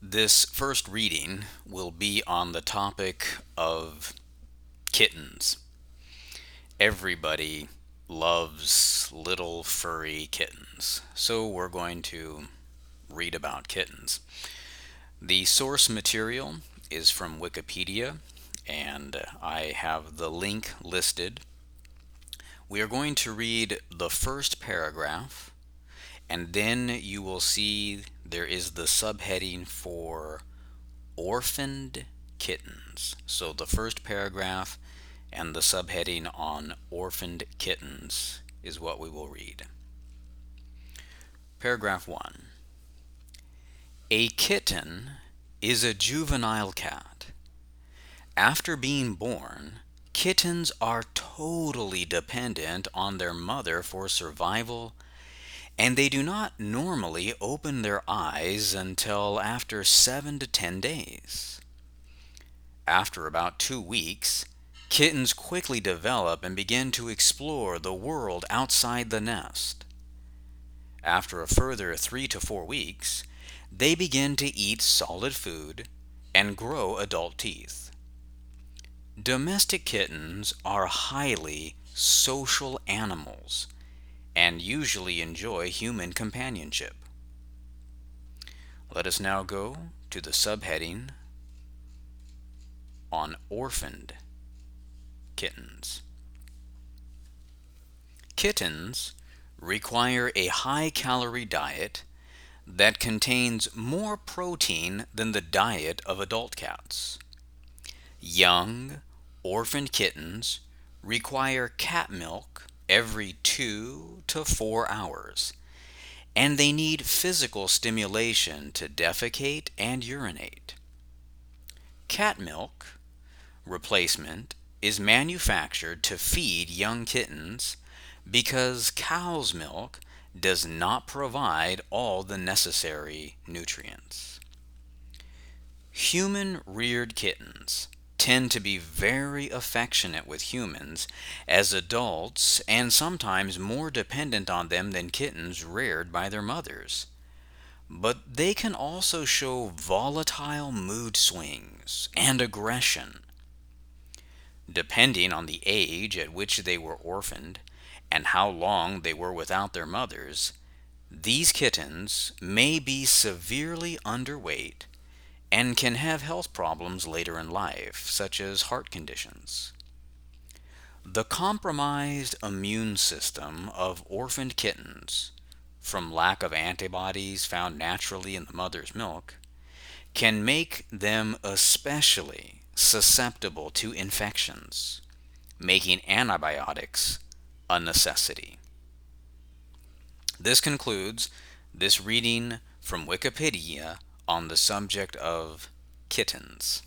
This first reading will be on the topic of kittens. Everybody loves little furry kittens, so we're going to read about kittens. The source material is from Wikipedia, and I have the link listed. We are going to read the first paragraph, and then you will see there is the subheading for orphaned kittens. So the first paragraph and the subheading on orphaned kittens is what we will read. Paragraph 1. A kitten is a juvenile cat. After being born, kittens are totally dependent on their mother for survival, and they do not normally open their eyes until after 7 to 10 days. After about 2 weeks, kittens quickly develop and begin to explore the world outside the nest. After a further 3 to 4 weeks, they begin to eat solid food and grow adult teeth. Domestic kittens are highly social animals and usually enjoy human companionship. Let us now go to the subheading on orphaned kittens. Kittens require a high-calorie diet that contains more protein than the diet of adult cats. Young, orphaned kittens require cat milk every 2 to 4 hours, and they need physical stimulation to defecate and urinate. Cat milk replacement is manufactured to feed young kittens because cow's milk does not provide all the necessary nutrients. Human-reared kittens tend to be very affectionate with humans as adults and sometimes more dependent on them than kittens reared by their mothers. But they can also show volatile mood swings and aggression. Depending on the age at which they were orphaned and how long they were without their mothers, these kittens may be severely underweight and can have health problems later in life, such as heart conditions. The compromised immune system of orphaned kittens, from lack of antibodies found naturally in the mother's milk, can make them especially susceptible to infections, making antibiotics a necessity. This concludes this reading from Wikipedia on the subject of kittens.